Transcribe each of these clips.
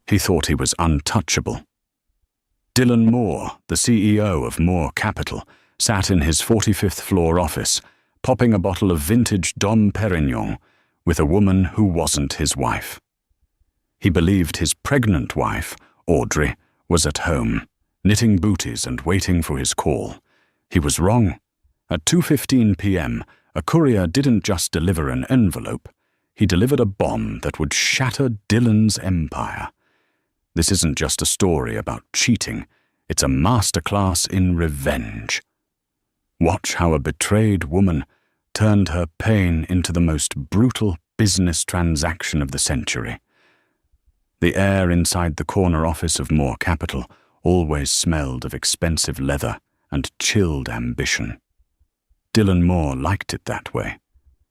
He thought he was untouchable. Dylan Moore, the CEO of Moore Capital, sat in his 45th floor office, popping a bottle of vintage Dom Perignon with a woman who wasn't his wife. He believed his pregnant wife, Audrey, was at home, knitting booties and waiting for his call. He was wrong. At 2:15 p.m., a courier didn't just deliver an envelope. He delivered a bomb that would shatter Dylan's empire. This isn't just a story about cheating. It's a masterclass in revenge. Watch how a betrayed woman turned her pain into the most brutal business transaction of the century. The air inside the corner office of Moore Capital always smelled of expensive leather and chilled ambition. Dylan Moore liked it that way.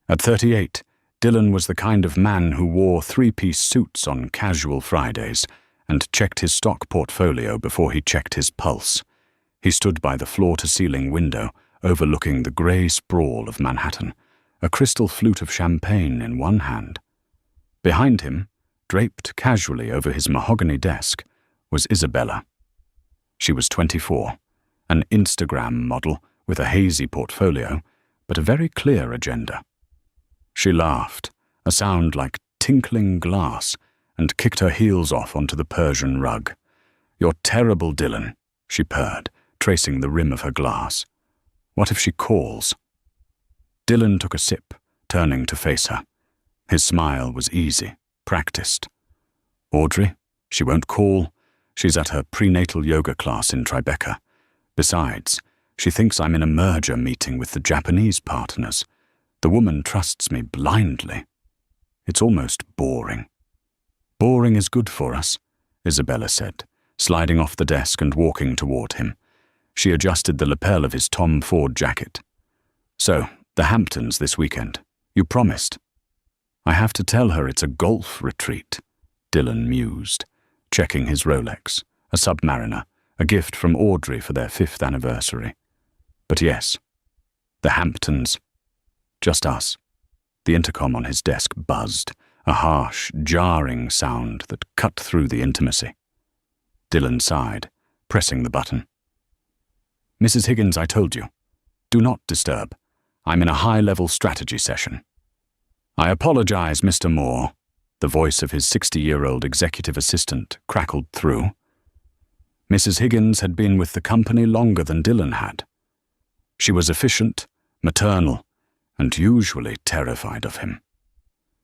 At 38, Dylan was the kind of man who wore three-piece suits on casual Fridays and checked his stock portfolio before he checked his pulse. He stood by the floor-to-ceiling window overlooking the grey sprawl of Manhattan, a crystal flute of champagne in one hand. Behind him, draped casually over his mahogany desk, was Isabella. She was 24, an Instagram model with a hazy portfolio, but a very clear agenda. She laughed, a sound like tinkling glass, and kicked her heels off onto the Persian rug. "You're terrible, Dylan," she purred, tracing the rim of her glass. "What if she calls?" Dylan took a sip, turning to face her. His smile was easy, practiced. "Audrey, she won't call. She's at her prenatal yoga class in Tribeca. Besides, she thinks I'm in a merger meeting with the Japanese partners. The woman trusts me blindly. It's almost boring." "Boring is good for us," Isabella said, sliding off the desk and walking toward him. She adjusted the lapel of his Tom Ford jacket. "So, the Hamptons this weekend. You promised." "I have to tell her it's a golf retreat," Dylan mused, checking his Rolex, a Submariner, a gift from Audrey for their 5th anniversary. "But yes, the Hamptons. Just us." The intercom on his desk buzzed, a harsh, jarring sound that cut through the intimacy. Dylan sighed, pressing the button. "Mrs. Higgins, I told you. Do not disturb. I'm in a high-level strategy session." "I apologize, Mr. Moore," the voice of his 60-year-old executive assistant crackled through. Mrs. Higgins had been with the company longer than Dylan had. She was efficient, maternal, and usually terrified of him.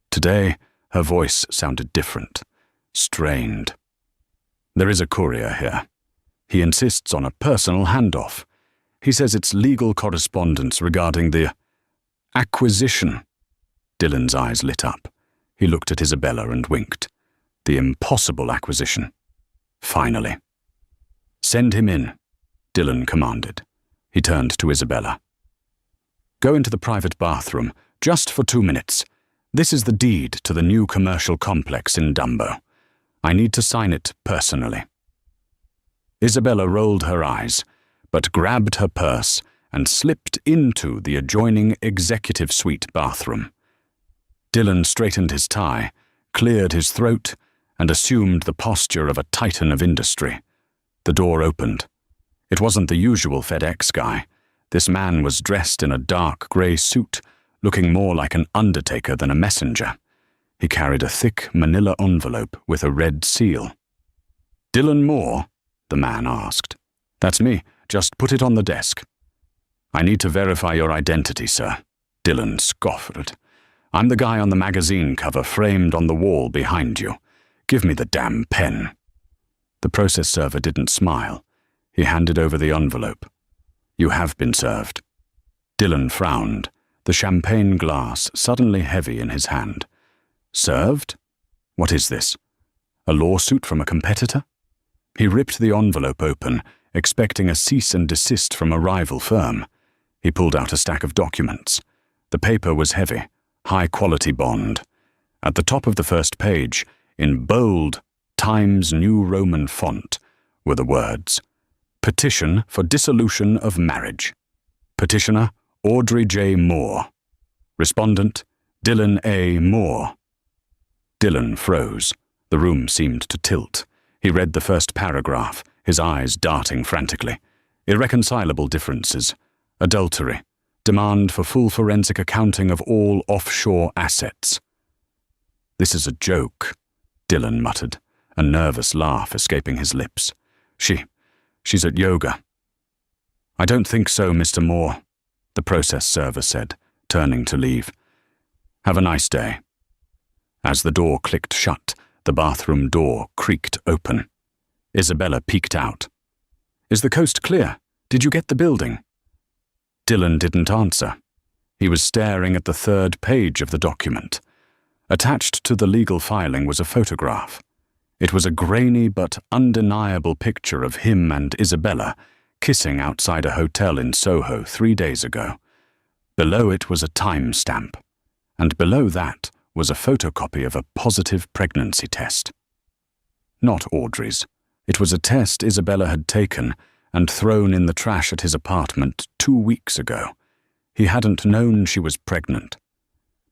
Today, her voice sounded different, strained. "There is a courier here. He insists on a personal handoff. He says it's legal correspondence regarding the acquisition." Dylan's eyes lit up. He looked at Isabella and winked. The impossible acquisition. Finally. "Send him in," Dylan commanded. He turned to Isabella. "Go into the private bathroom, just for 2 minutes. This is the deed to the new commercial complex in Dumbo. I need to sign it personally." Isabella rolled her eyes, but grabbed her purse and slipped into the adjoining executive suite bathroom. Dylan straightened his tie, cleared his throat, and assumed the posture of a titan of industry. The door opened. It wasn't the usual FedEx guy. This man was dressed in a dark grey suit, looking more like an undertaker than a messenger. He carried a thick manila envelope with a red seal. "Dylan Moore?" the man asked. "That's me. Just put it on the desk." "I need to verify your identity, sir," Dylan scoffed. "I'm the guy on the magazine cover framed on the wall behind you. Give me the damn pen." The process server didn't smile. He handed over the envelope. "You have been served." Dylan frowned, the champagne glass suddenly heavy in his hand. "Served? What is this? A lawsuit from a competitor?" He ripped the envelope open, expecting a cease and desist from a rival firm. He pulled out a stack of documents. The paper was heavy, high-quality bond. At the top of the first page, in bold, Times New Roman font, were the words, "Petition for dissolution of marriage. Petitioner, Audrey J. Moore. Respondent, Dylan A. Moore." Dylan froze, The room seemed to tilt. He read the first paragraph, his eyes darting frantically. Irreconcilable differences. Adultery. Demand for full forensic accounting of all offshore assets. "This is a joke," Dylan muttered, a nervous laugh escaping his lips. She's at yoga." "I don't think so, Mr. Moore," the process server said, turning to leave. "Have a nice day." As the door clicked shut, the bathroom door creaked open. Isabella peeked out. "Is the coast clear? Did you get the building?" Dylan didn't answer. He was staring at the third page of the document. Attached to the legal filing was a photograph. It was a grainy but undeniable picture of him and Isabella kissing outside a hotel in Soho 3 days ago. Below it was a time stamp, and below that was a photocopy of a positive pregnancy test. Not Audrey's. It was a test Isabella had taken and thrown in the trash at his apartment 2 weeks ago. He hadn't known she was pregnant.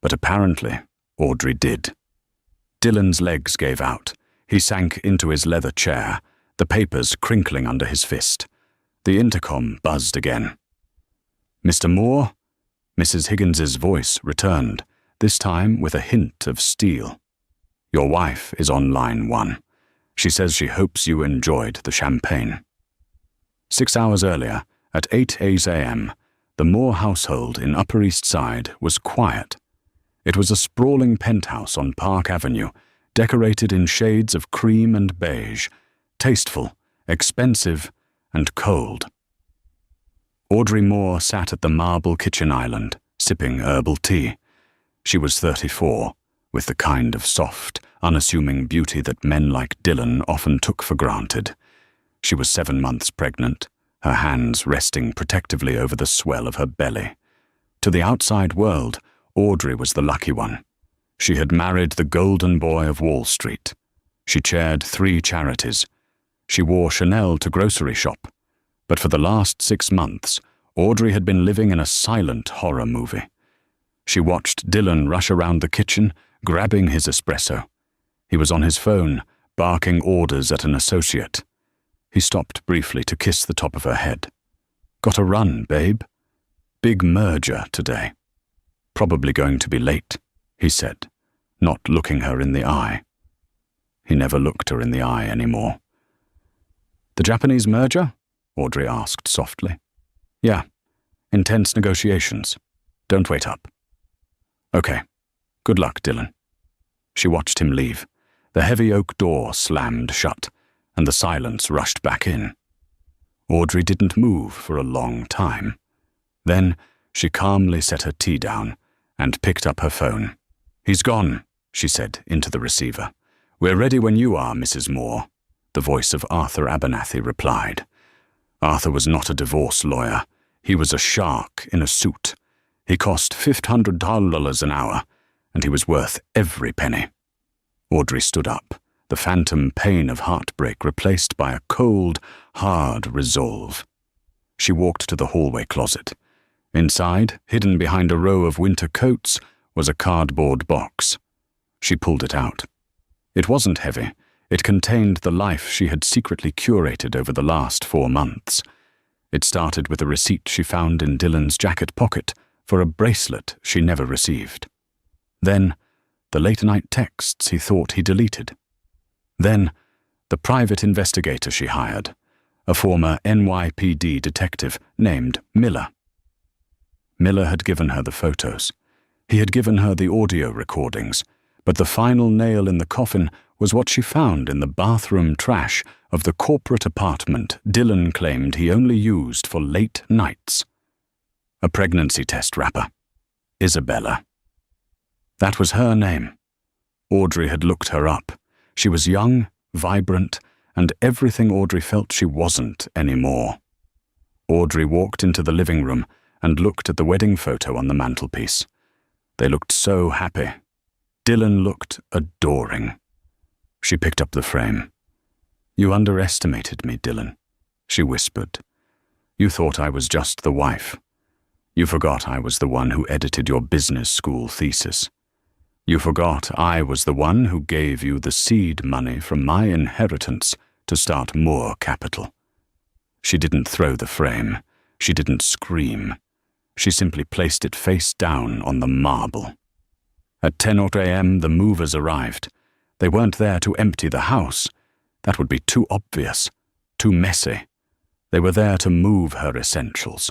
But apparently, Audrey did. Dylan's legs gave out. He sank into his leather chair, the papers crinkling under his fist. The intercom buzzed again. "Mr. Moore?" Mrs. Higgins's voice returned, this time with a hint of steel. "Your wife is on line 1. She says she hopes you enjoyed the champagne." 6 hours earlier, at 8 a.m., the Moore household in Upper East Side was quiet. It was a sprawling penthouse on Park Avenue, decorated in shades of cream and beige, tasteful, expensive, and cold. Audrey Moore sat at the marble kitchen island, sipping herbal tea. She was 34, with the kind of soft, unassuming beauty that men like Dylan often took for granted. She was 7 months pregnant, her hands resting protectively over the swell of her belly. To the outside world, Audrey was the lucky one. She had married the golden boy of Wall Street. She chaired 3 charities. She wore Chanel to grocery shop. But for the last 6 months, Audrey had been living in a silent horror movie. She watched Dylan rush around the kitchen, grabbing his espresso. He was on his phone, barking orders at an associate. He stopped briefly to kiss the top of her head. "Gotta run, babe. Big merger today. Probably going to be late," he said, not looking her in the eye. He never looked her in the eye anymore. "The Japanese merger?" Audrey asked softly. "Yeah, intense negotiations. Don't wait up." "Okay. Good luck, Dylan." She watched him leave. The heavy oak door slammed shut, and the silence rushed back in. Audrey didn't move for a long time. Then she calmly set her tea down and picked up her phone. "He's gone," she said into the receiver. "We're ready when you are, Mrs. Moore," the voice of Arthur Abernathy replied. Arthur was not a divorce lawyer. He was a shark in a suit. He cost $500 an hour, and he was worth every penny. Audrey stood up, the phantom pain of heartbreak replaced by a cold, hard resolve. She walked to the hallway closet. Inside, hidden behind a row of winter coats, was a cardboard box. She pulled it out. It wasn't heavy. It contained the life she had secretly curated over the last 4 months. It started with a receipt she found in Dylan's jacket pocket for a bracelet she never received. Then, the late-night texts he thought he deleted. Then, the private investigator she hired, a former NYPD detective named Miller. Miller had given her the photos. He had given her the audio recordings, but the final nail in the coffin was what she found in the bathroom trash of the corporate apartment Dylan claimed he only used for late nights. A pregnancy test wrapper. Isabella. That was her name. Audrey had looked her up. She was young, vibrant, and everything Audrey felt she wasn't anymore. Audrey walked into the living room and looked at the wedding photo on the mantelpiece. They looked so happy. Dylan looked adoring. She picked up the frame. "You underestimated me, Dylan," she whispered. "You thought I was just the wife. You forgot I was the one who edited your business school thesis. You forgot I was the one who gave you the seed money from my inheritance to start Moore Capital. She didn't throw the frame. She didn't scream. She simply placed it face down on the marble. At 10 a.m. the movers arrived. They weren't there to empty the house. That would be too obvious, too messy. They were there to move her essentials.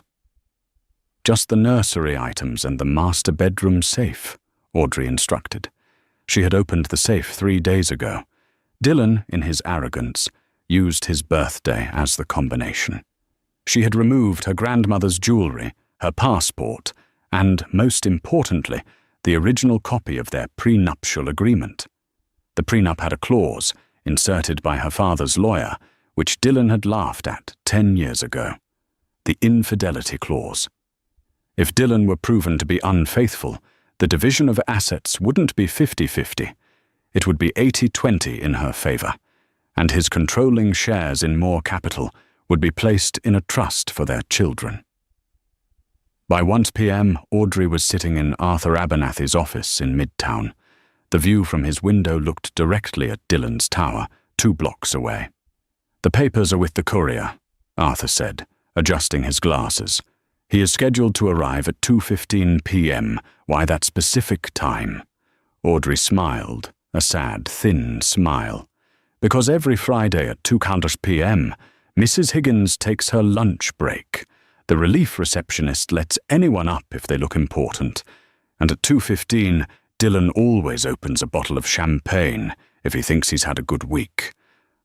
Just the nursery items and the master bedroom safe, Audrey instructed. She had opened the safe 3 days ago. Dylan, in his arrogance, used his birthday as the combination. She had removed her grandmother's jewelry, her passport, and, most importantly, the original copy of their prenuptial agreement. The prenup had a clause, inserted by her father's lawyer, which Dylan had laughed at 10 years ago. The infidelity clause. If Dylan were proven to be unfaithful, the division of assets wouldn't be 50-50. It would be 80-20 in her favor, and his controlling shares in Moore Capital would be placed in a trust for their children. By 1 p.m., Audrey was sitting in Arthur Abernathy's office in Midtown. The view from his window looked directly at Dylan's tower, 2 blocks away. "The papers are with the courier," Arthur said, adjusting his glasses. "He is scheduled to arrive at 2:15 p.m. Why that specific time?" Audrey smiled, a sad, thin smile. "Because every Friday at 2 p.m., Mrs. Higgins takes her lunch break. The relief receptionist lets anyone up if they look important. And at 2:15, Dylan always opens a bottle of champagne if he thinks he's had a good week.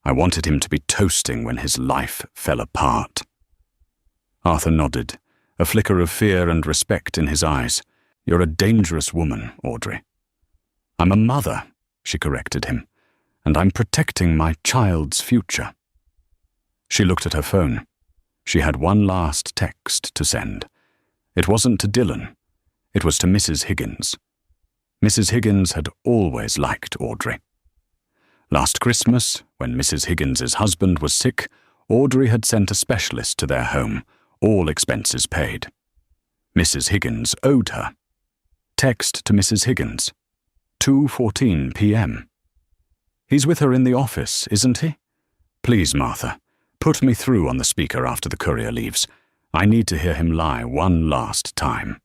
I wanted him to be toasting when his life fell apart." Arthur nodded, a flicker of fear and respect in his eyes. "You're a dangerous woman, Audrey." "I'm a mother," she corrected him, "and I'm protecting my child's future." She looked at her phone. She had one last text to send. It wasn't to Dylan. It was to Mrs. Higgins. Mrs. Higgins had always liked Audrey. Last Christmas, when Mrs. Higgins's husband was sick, Audrey had sent a specialist to their home, all expenses paid. Mrs. Higgins owed her. Text to Mrs. Higgins. 2:14 p.m. "He's with her in the office, isn't he? Please, Martha, put me through on the speaker after the courier leaves. I need to hear him lie one last time."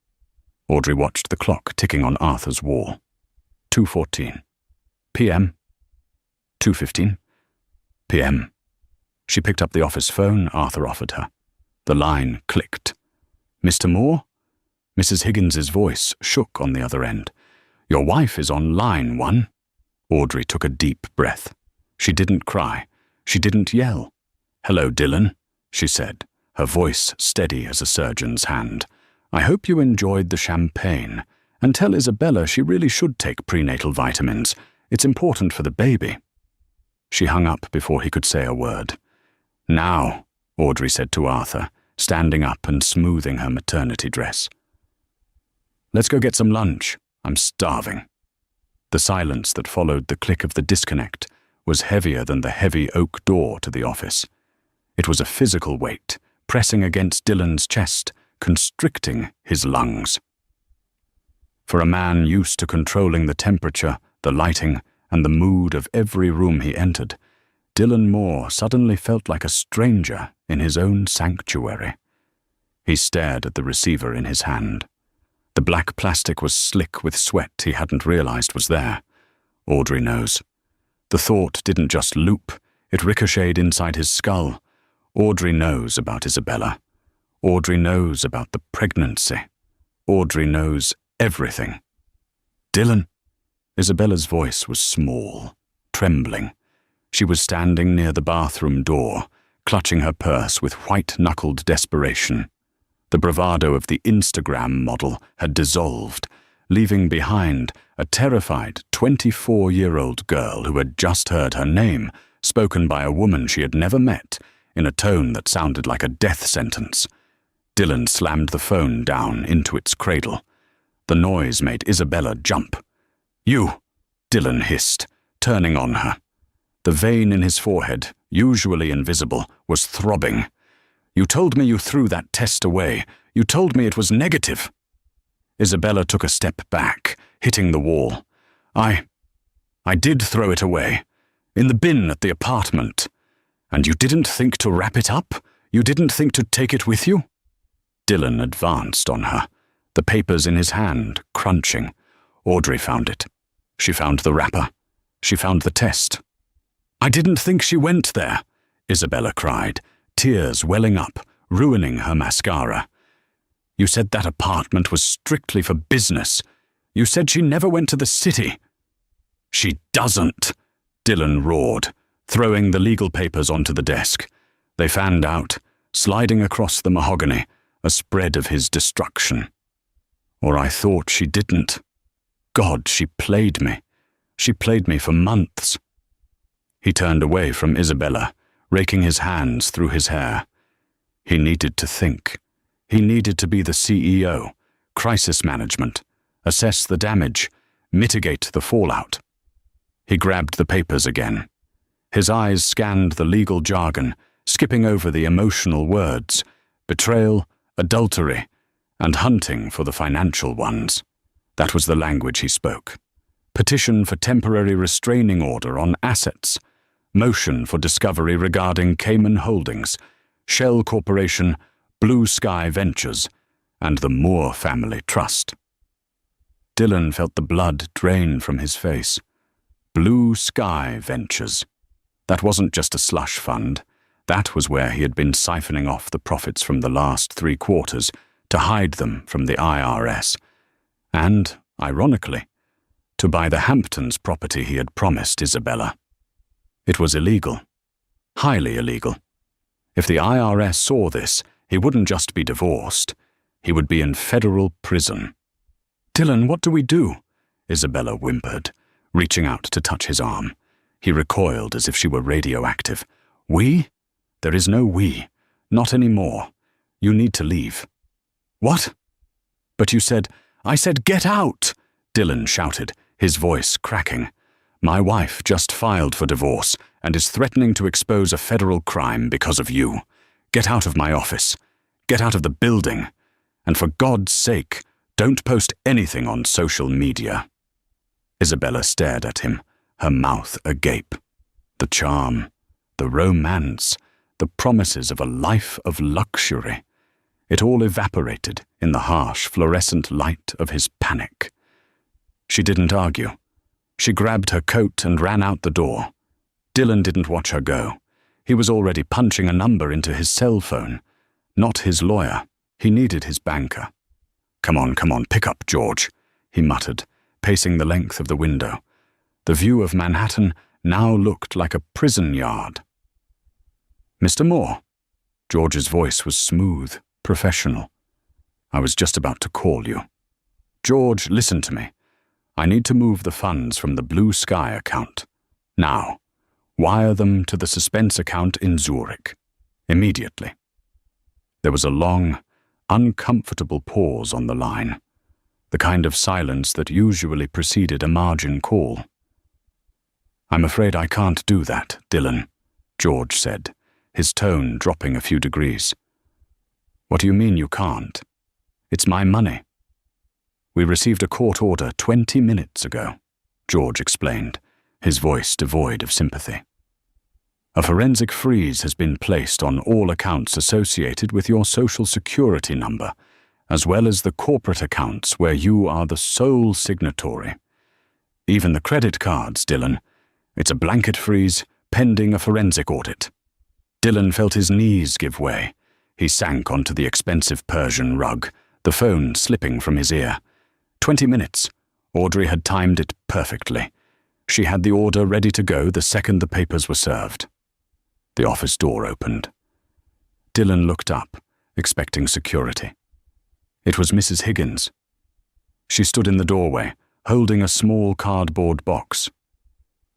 Audrey watched the clock ticking on Arthur's wall. 2:14 p.m. 2:15 p.m. She picked up the office phone Arthur offered her. The line clicked. "Mr. Moore?" Mrs. Higgins's voice shook on the other end. "Your wife is on line 1. Audrey took a deep breath. She didn't cry. She didn't yell. "Hello, Dylan," she said, her voice steady as a surgeon's hand. "I hope you enjoyed the champagne, and tell Isabella she really should take prenatal vitamins. It's important for the baby." She hung up before he could say a word. "Now," Audrey said to Arthur, standing up and smoothing her maternity dress. "Let's go get some lunch. I'm starving." The silence that followed the click of the disconnect was heavier than the heavy oak door to the office. It was a physical weight, pressing against Dylan's chest, constricting his lungs. For a man used to controlling the temperature, the lighting, and the mood of every room he entered, Dylan Moore suddenly felt like a stranger in his own sanctuary. He stared at the receiver in his hand. The black plastic was slick with sweat he hadn't realized was there. Audrey knows. The thought didn't just loop, it ricocheted inside his skull. Audrey knows about Isabella. Audrey knows about the pregnancy. Audrey knows everything. "Dylan?" Isabella's voice was small, trembling. She was standing near the bathroom door, clutching her purse with white-knuckled desperation. The bravado of the Instagram model had dissolved, leaving behind a terrified 24-year-old girl who had just heard her name, spoken by a woman she had never met, in a tone that sounded like a death sentence. Dylan slammed the phone down into its cradle. The noise made Isabella jump. "You!" Dylan hissed, turning on her. The vein in his forehead, usually invisible, was throbbing. "You told me you threw that test away. You told me it was negative." Isabella took a step back, hitting the wall. I did throw it away. In the bin at the apartment. And you didn't think to wrap it up? You didn't think to take it with you?" Dylan advanced on her, the papers in his hand, crunching. Audrey found it. She found the wrapper. She found the test. "I didn't think she went there," Isabella cried, tears welling up, ruining her mascara. "You said that apartment was strictly for business. You said she never went to the city." "She doesn't," Dylan roared, throwing the legal papers onto the desk. They fanned out, sliding across the mahogany, a spread of his destruction. "Or I thought she didn't. God, she played me. She played me for months." He turned away from Isabella, raking his hands through his hair. He needed to think. He needed to be the CEO, crisis management, assess the damage, mitigate the fallout. He grabbed the papers again. His eyes scanned the legal jargon, skipping over the emotional words, betrayal, adultery, and hunting for the financial ones. That was the language he spoke. Petition for temporary restraining order on assets. Motion for discovery regarding Cayman Holdings, Shell Corporation, Blue Sky Ventures, and the Moore Family Trust. Dylan felt the blood drain from his face. Blue Sky Ventures. That wasn't just a slush fund. That was where he had been siphoning off the profits from the last 3 quarters to hide them from the IRS. And, ironically, to buy the Hamptons property he had promised Isabella. It was illegal. Highly illegal. If the IRS saw this, he wouldn't just be divorced. He would be in federal prison. "Dylan, what do we do?" Isabella whimpered, reaching out to touch his arm. He recoiled as if she were radioactive. "We? There is no we. Not anymore. You need to leave." "What?" "But you said—" "I said get out!" Dylan shouted, his voice cracking. "My wife just filed for divorce and is threatening to expose a federal crime because of you. Get out of my office. Get out of the building. And for God's sake, don't post anything on social media." Isabella stared at him, her mouth agape. The charm, the romance, the promises of a life of luxury. It all evaporated in the harsh, fluorescent light of his panic. She didn't argue. She grabbed her coat and ran out the door. Dylan didn't watch her go. He was already punching a number into his cell phone. Not his lawyer. He needed his banker. Come on, pick up, George," he muttered, pacing the length of the window. The view of Manhattan now looked like a prison yard. "Mr. Moore?" George's voice was smooth, professional. "I was just about to call you. George, listen to me. I need to move the funds from the Blue Sky account. Now, wire them to the suspense account in Zurich. Immediately." There was a long, uncomfortable pause on the line, the kind of silence that usually preceded a margin call. "I'm afraid I can't do that, Dylan," George said, his tone dropping a few degrees. "What do you mean you can't? It's my money." "We received a court order 20 minutes ago," George explained, his voice devoid of sympathy. "A forensic freeze has been placed on all accounts associated with your Social Security number, as well as the corporate accounts where you are the sole signatory. Even the credit cards, Dylan. It's a blanket freeze pending a forensic audit." Dylan felt his knees give way. He sank onto the expensive Persian rug, the phone slipping from his ear. 20 minutes. Audrey had timed it perfectly. She had the order ready to go the second the papers were served. The office door opened. Dylan looked up, expecting security. It was Mrs. Higgins. She stood in the doorway, holding a small cardboard box.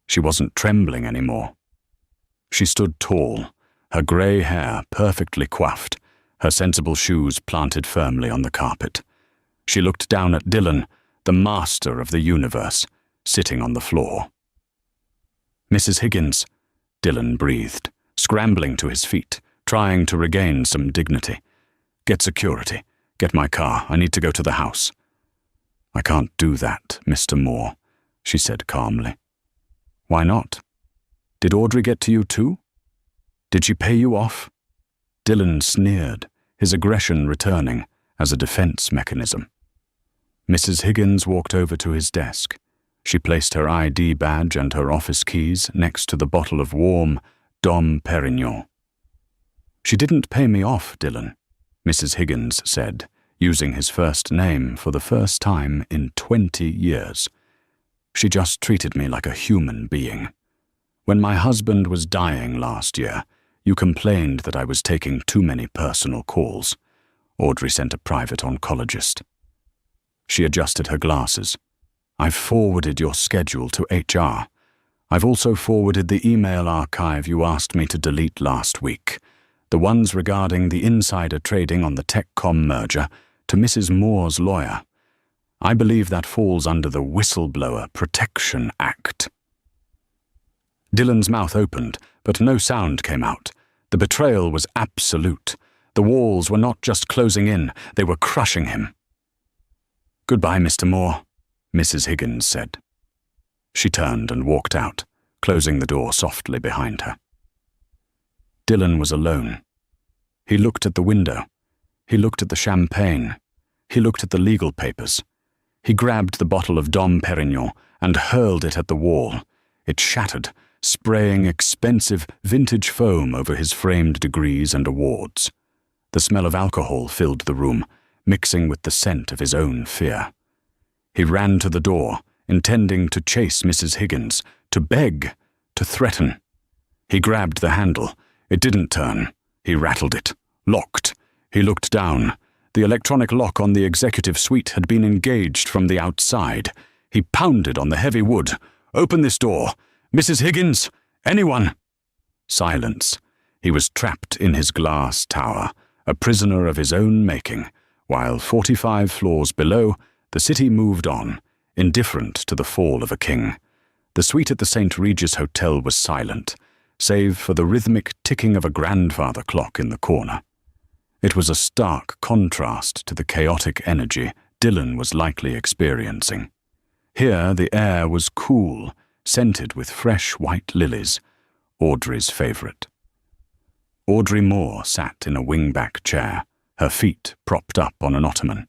She wasn't trembling anymore. She stood tall, her grey hair perfectly coiffed, her sensible shoes planted firmly on the carpet. She looked down at Dylan, the master of the universe, sitting on the floor. "Mrs. Higgins," Dylan breathed, scrambling to his feet, trying to regain some dignity. "Get security. Get my car. I need to go to the house." "I can't do that, Mr. Moore," she said calmly. Why not? Did Audrey get to you too? Did she pay you off? Dylan sneered, his aggression returning as a defense mechanism. Mrs. Higgins walked over to his desk. She placed her ID badge and her office keys next to the bottle of warm Dom Perignon. She didn't pay me off, Dylan, Mrs. Higgins said, using his first name for the first time in 20 years. She just treated me like a human being. When my husband was dying last year, you complained that I was taking too many personal calls. Audrey sent a private oncologist. She adjusted her glasses. I've forwarded your schedule to HR. I've also forwarded the email archive you asked me to delete last week, the ones regarding the insider trading on the TechCom merger, to Mrs. Moore's lawyer. I believe that falls under the Whistleblower Protection Act. Dylan's mouth opened, but no sound came out. The betrayal was absolute. The walls were not just closing in, they were crushing him. Goodbye, Mr. Moore, Mrs. Higgins said. She turned and walked out, closing the door softly behind her. Dylan was alone. He looked at the window. He looked at the champagne. He looked at the legal papers. He grabbed the bottle of Dom Perignon and hurled it at the wall. It shattered, spraying expensive vintage foam over his framed degrees and awards. The smell of alcohol filled the room, mixing with the scent of his own fear. He ran to the door, intending to chase Mrs. Higgins, to beg, to threaten. He grabbed the handle. It didn't turn. He rattled it. Locked. He looked down. The electronic lock on the executive suite had been engaged from the outside. He pounded on the heavy wood. Open this door. Mrs. Higgins! Anyone! Silence. He was trapped in his glass tower, a prisoner of his own making, while 45 floors below, the city moved on, indifferent to the fall of a king. The suite at the St. Regis Hotel was silent, save for the rhythmic ticking of a grandfather clock in the corner. It was a stark contrast to the chaotic energy Dylan was likely experiencing. Here the air was cool, scented with fresh white lilies, Audrey's favorite. Audrey Moore sat in a wingback chair, her feet propped up on an ottoman.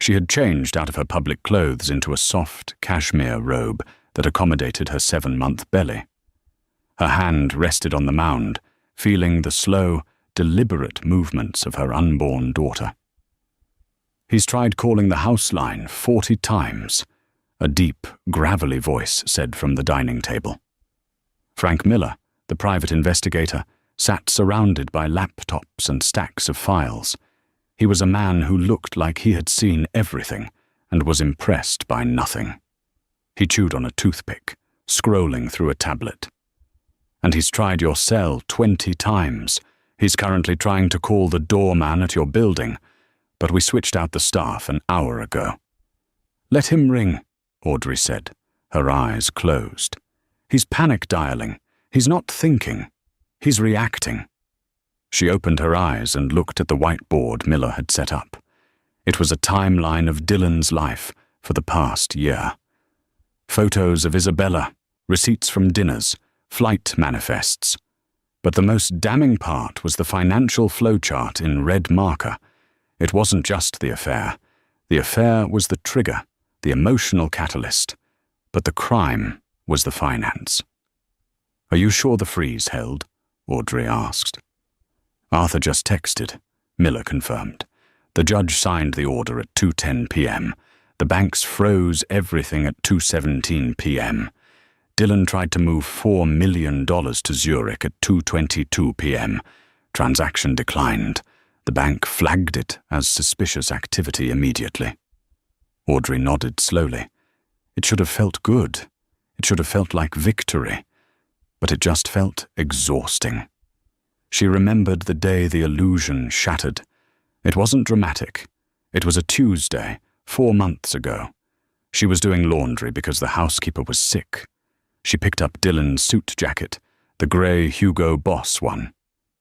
She had changed out of her public clothes into a soft cashmere robe that accommodated her 7-month belly. Her hand rested on the mound, feeling the slow, deliberate movements of her unborn daughter. He's tried calling the house line 40 times, a deep, gravelly voice said from the dining table. Frank Miller, the private investigator, sat surrounded by laptops and stacks of files. He was a man who looked like he had seen everything and was impressed by nothing. He chewed on a toothpick, scrolling through a tablet. And he's tried your cell 20 times. He's currently trying to call the doorman at your building, but we switched out the staff an hour ago. Let him ring, Audrey said, her eyes closed. He's panic dialing. He's not thinking. He's reacting. She opened her eyes and looked at the whiteboard Miller had set up. It was a timeline of Dylan's life for the past year. Photos of Isabella, receipts from dinners, flight manifests. But the most damning part was the financial flowchart in red marker. It wasn't just the affair. The affair was the trigger, the emotional catalyst. But the crime was the finance. Are you sure the freeze held? Audrey asked. Arthur just texted, Miller confirmed. The judge signed the order at 2:10 p.m. The banks froze everything at 2:17 p.m. Dylan tried to move $4 million to Zurich at 2:22 p.m. Transaction declined. The bank flagged it as suspicious activity immediately. Audrey nodded slowly. It should have felt good. It should have felt like victory. But it just felt exhausting. She remembered the day the illusion shattered. It wasn't dramatic. It was a Tuesday, 4 months ago. She was doing laundry because the housekeeper was sick. She picked up Dylan's suit jacket, the grey Hugo Boss one.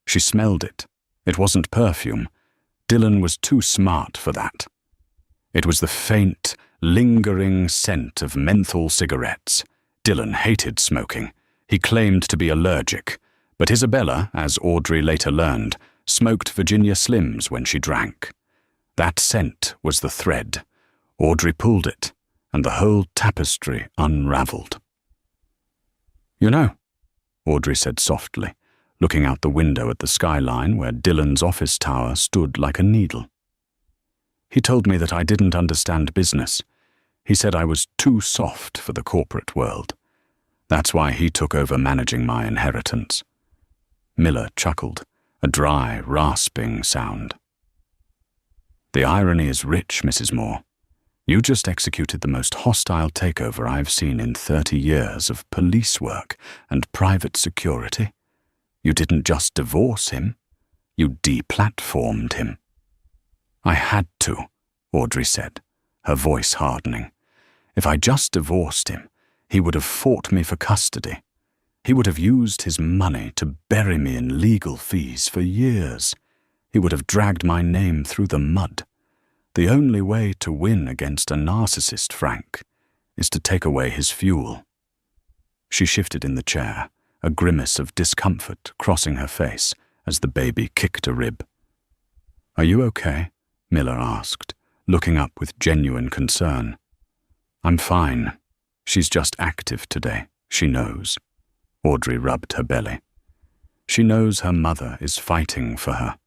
She smelled it. It wasn't perfume. Dylan was too smart for that. It was the faint, lingering scent of menthol cigarettes. Dylan hated smoking. He claimed to be allergic, but Isabella, as Audrey later learned, smoked Virginia Slims when she drank. That scent was the thread. Audrey pulled it, and the whole tapestry unraveled. "You know," Audrey said softly, looking out the window at the skyline where Dylan's office tower stood like a needle. "He told me that I didn't understand business. He said I was too soft for the corporate world. That's why he took over managing my inheritance." Miller chuckled, a dry, rasping sound. "The irony is rich, Mrs. Moore. You just executed the most hostile takeover I've seen in 30 years of police work and private security. You didn't just divorce him, you deplatformed him." "I had to," Audrey said, her voice hardening. "If I just divorced him, he would have fought me for custody. He would have used his money to bury me in legal fees for years. He would have dragged my name through the mud. The only way to win against a narcissist, Frank, is to take away his fuel." She shifted in the chair, a grimace of discomfort crossing her face as the baby kicked a rib. "Are you okay?" Miller asked, looking up with genuine concern. "I'm fine. She's just active today. She knows." Audrey rubbed her belly. "She knows her mother is fighting for her."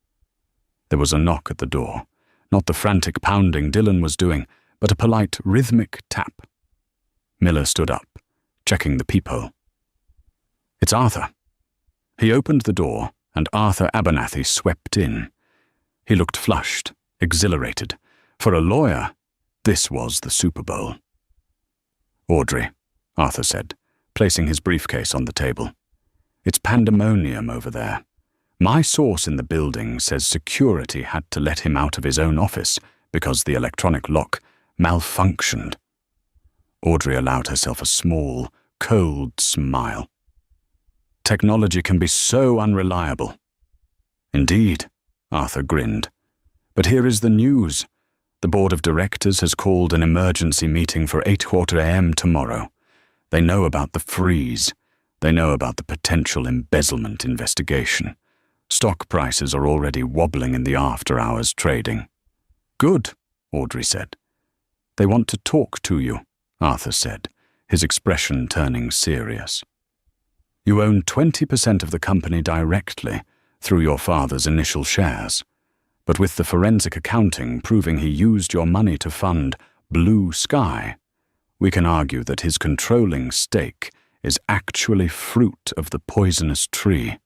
There was a knock at the door, not the frantic pounding Dylan was doing, but a polite, rhythmic tap. Miller stood up, checking the peephole. "It's Arthur." He opened the door, and Arthur Abernathy swept in. He looked flushed, exhilarated. For a lawyer, this was the Super Bowl. "Audrey," Arthur said, placing his briefcase on the table. "It's pandemonium over there. My source in the building says security had to let him out of his own office because the electronic lock malfunctioned." Audrey allowed herself a small, cold smile. "Technology can be so unreliable." "Indeed," Arthur grinned. "But here is the news. The board of directors has called an emergency meeting for 8:15 a.m. tomorrow. They know about the freeze. They know about the potential embezzlement investigation. Stock prices are already wobbling in the after-hours trading." "Good," Audrey said. "They want to talk to you," Arthur said, his expression turning serious. "You own 20% of the company directly through your father's initial shares. But with the forensic accounting proving he used your money to fund Blue Sky, we can argue that his controlling stake is actually fruit of the poisonous tree.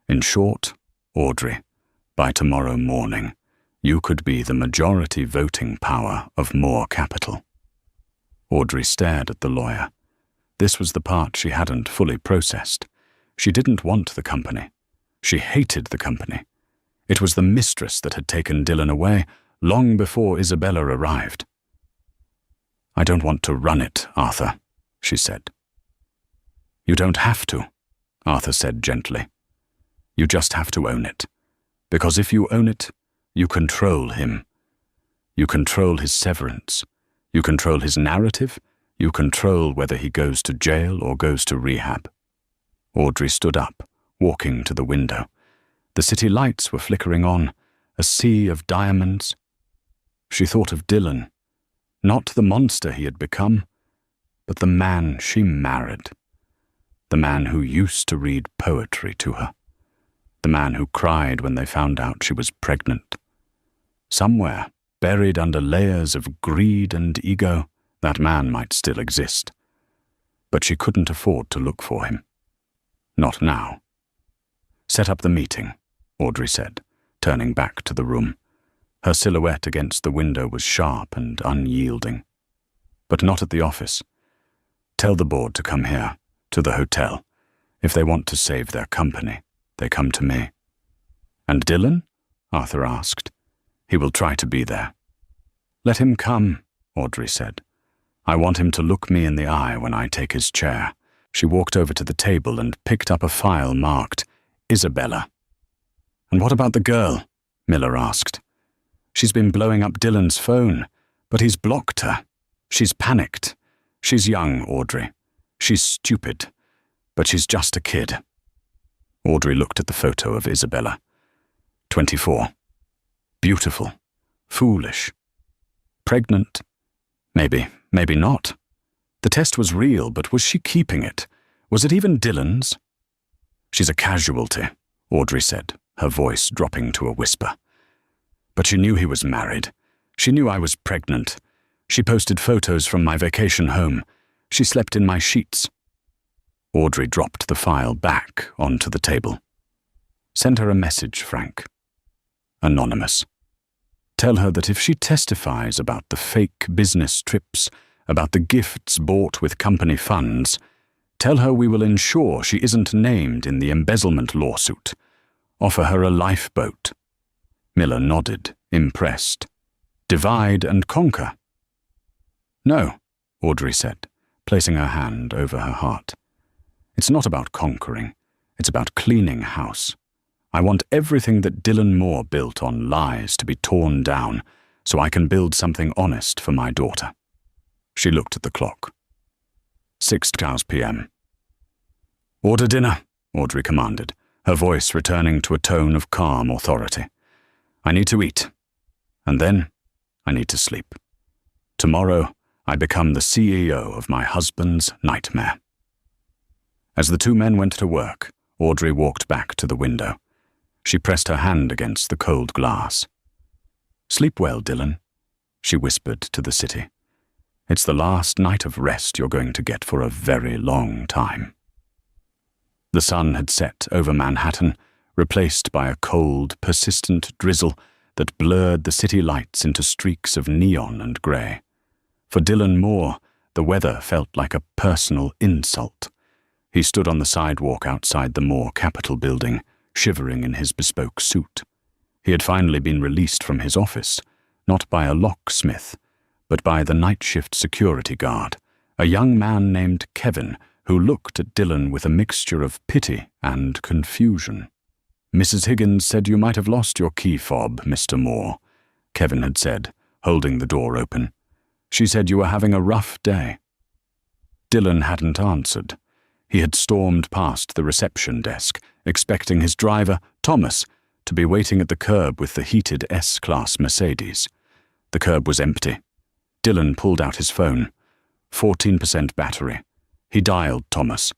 In short, Audrey, by tomorrow morning, you could be the majority voting power of Moore Capital." Audrey stared at the lawyer. This was the part she hadn't fully processed. She didn't want the company. She hated the company. It was the Mistress that had taken Dylan away long before Isabella arrived. "I don't want to run it, Arthur," she said. "You don't have to," Arthur said gently. "You just have to own it. Because if you own it, you control him. You control his severance. You control his narrative. You control whether he goes to jail or goes to rehab." Audrey stood up, walking to the window. The city lights were flickering on, a sea of diamonds. She thought of Dylan, not the monster he had become, but the man she married. The man who used to read poetry to her. The man who cried when they found out she was pregnant. Somewhere, buried under layers of greed and ego, that man might still exist. But she couldn't afford to look for him. Not now. "Set up the meeting," Audrey said, turning back to the room. Her silhouette against the window was sharp and unyielding. "But not at the office. Tell the board to come here, to the hotel. If they want to save their company, they come to me." "And Dylan?" Arthur asked. "He will try to be there." "Let him come," Audrey said. "I want him to look me in the eye when I take his chair." She walked over to the table and picked up a file marked Isabella. "And what about the girl?" Miller asked. "She's been blowing up Dylan's phone, but he's blocked her." She's panicked. She's young, Audrey. She's stupid. But she's just a kid. Audrey looked at the photo of Isabella. 24. Beautiful. Foolish. Pregnant? Maybe not. The test was real, but was she keeping it? Was it even Dylan's? She's a casualty, Audrey said, her voice dropping to a whisper. But she knew he was married. She knew I was pregnant. She posted photos from my vacation home. She slept in my sheets. Audrey dropped the file back onto the table. Send her a message, Frank. Anonymous. Tell her that if she testifies about the fake business trips, about the gifts bought with company funds, tell her we will ensure she isn't named in the embezzlement lawsuit. Offer her a lifeboat. Miller nodded, impressed. Divide and conquer. No, Audrey said, placing her hand over her heart. It's not about conquering. It's about cleaning house. I want everything that Dylan Moore built on lies to be torn down so I can build something honest for my daughter. She looked at the clock. 6:00 p.m. Order dinner, Audrey commanded, her voice returning to a tone of calm authority. I need to eat. And then I need to sleep. Tomorrow I become the CEO of my husband's nightmare. As the two men went to work, Audrey walked back to the window. She pressed her hand against the cold glass. Sleep well, Dylan, she whispered to the city. It's the last night of rest you're going to get for a very long time. The sun had set over Manhattan, replaced by a cold, persistent drizzle that blurred the city lights into streaks of neon and grey. For Dylan Moore, the weather felt like a personal insult. He stood on the sidewalk outside the Moore Capitol building, shivering in his bespoke suit. He had finally been released from his office, not by a locksmith, but by the night shift security guard, a young man named Kevin, who looked at Dylan with a mixture of pity and confusion. Mrs. Higgins said you might have lost your key fob, Mr. Moore, Kevin had said, holding the door open. She said you were having a rough day. Dylan hadn't answered. He had stormed past the reception desk, expecting his driver, Thomas, to be waiting at the curb with the heated S-Class Mercedes. The curb was empty. Dylan pulled out his phone. 14% battery. He dialed Thomas.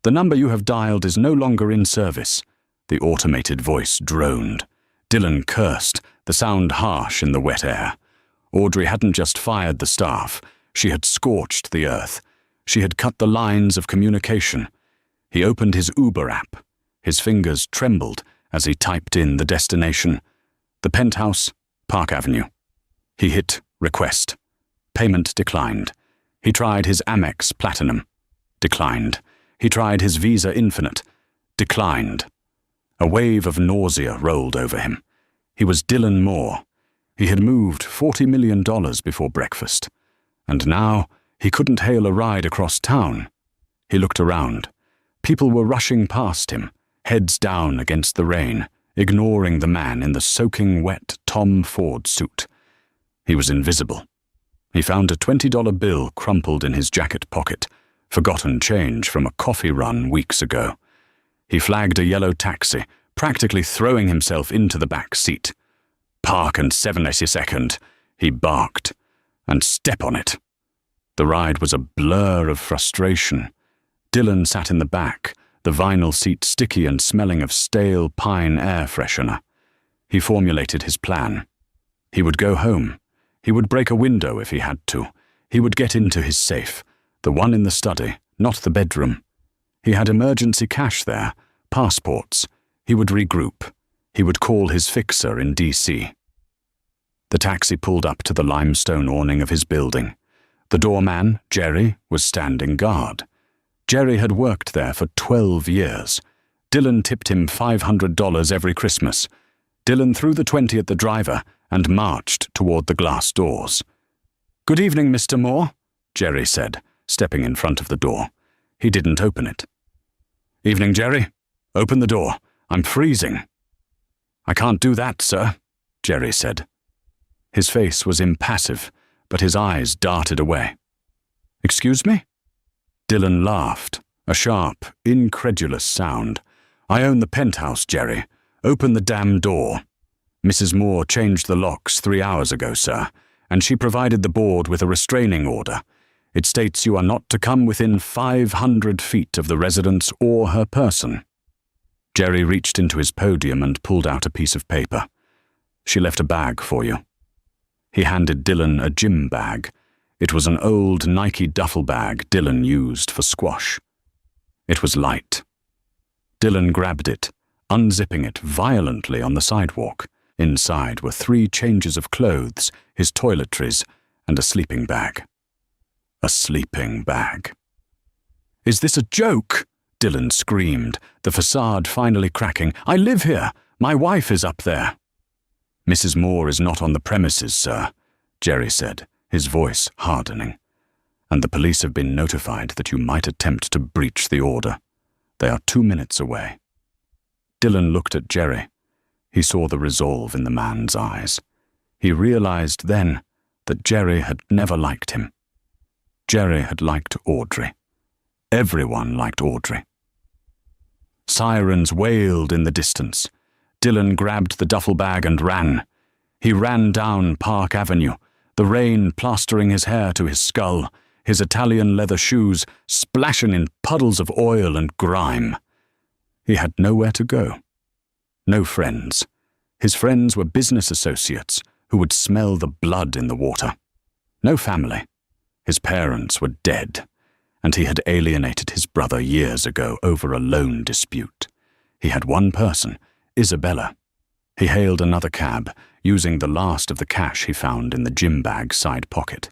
The number you have dialed is no longer in service. The automated voice droned. Dylan cursed, the sound harsh in the wet air. Audrey hadn't just fired the staff. She had scorched the earth. She had cut the lines of communication. He opened his Uber app. His fingers trembled as he typed in the destination. The penthouse, Park Avenue. He hit request. Payment declined. He tried his Amex Platinum. Declined. He tried his Visa Infinite. Declined. A wave of nausea rolled over him. He was Dylan Moore. He had moved $40 million before breakfast. And now he couldn't hail a ride across town. He looked around. People were rushing past him, heads down against the rain, ignoring the man in the soaking wet Tom Ford suit. He was invisible. He found a $20 bill crumpled in his jacket pocket, forgotten change from a coffee run weeks ago. He flagged a yellow taxi, practically throwing himself into the back seat. Park and 72nd, he barked, and step on it. The ride was a blur of frustration. Dylan sat in the back, the vinyl seat sticky and smelling of stale pine air freshener. He formulated his plan. He would go home. He would break a window if he had to. He would get into his safe, the one in the study, not the bedroom. He had emergency cash there, passports. He would regroup. He would call his fixer in D.C. The taxi pulled up to the limestone awning of his building. The doorman, Jerry, was standing guard. Jerry had worked there for 12 years. Dylan tipped him $500 every Christmas. Dylan threw the 20 at the driver and marched toward the glass doors. "Good evening, Mr. Moore," Jerry said, stepping in front of the door. He didn't open it. "Evening, Jerry. Open the door. I'm freezing." "I can't do that, sir," Jerry said. His face was impassive, but his eyes darted away. "Excuse me?" Dylan laughed, a sharp, incredulous sound. "I own the penthouse, Jerry. Open the damn door. Mrs. Moore changed the locks 3 hours ago, sir, and she provided the board with a restraining order. It states you are not to come within 500 feet of the residence or her person." Jerry reached into his podium and pulled out a piece of paper. "She left a bag for you." He handed Dylan a gym bag. It was an old Nike duffel bag Dylan used for squash. It was light. Dylan grabbed it, unzipping it violently on the sidewalk. Inside were 3 changes of clothes, his toiletries, and a sleeping bag. A sleeping bag. "Is this a joke?" Dylan screamed, the facade finally cracking. "I live here. My wife is up there." "Mrs. Moore is not on the premises, sir," Jerry said, his voice hardening. "And the police have been notified that you might attempt to breach the order. They are 2 minutes away." Dylan looked at Jerry. He saw the resolve in the man's eyes. He realized then that Jerry had never liked him. Jerry had liked Audrey. Everyone liked Audrey. Sirens wailed in the distance. Dylan grabbed the duffel bag and ran. He ran down Park Avenue, the rain plastering his hair to his skull, his Italian leather shoes splashing in puddles of oil and grime. He had nowhere to go. No friends. His friends were business associates who would smell the blood in the water. No family. His parents were dead, and he had alienated his brother years ago over a loan dispute. He had one person, Isabella. He hailed another cab, using the last of the cash he found in the gym bag side pocket.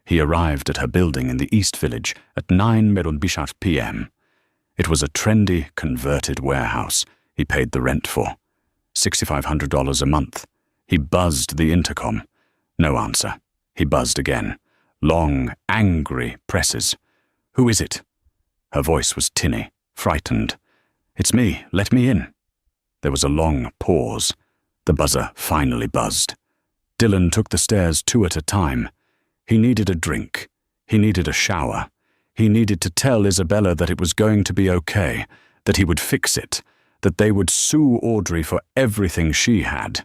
He arrived at her building in the East Village at 9 p.m. It was a trendy, converted warehouse he paid the rent for. $6,500 a month. He buzzed the intercom. No answer. He buzzed again. Long, angry presses. "Who is it?" Her voice was tinny, frightened. "It's me. Let me in." There was a long pause. The buzzer finally buzzed. Dylan took the stairs 2 at a time. He needed a drink. He needed a shower. He needed to tell Isabella that it was going to be okay, that he would fix it, that they would sue Audrey for everything she had.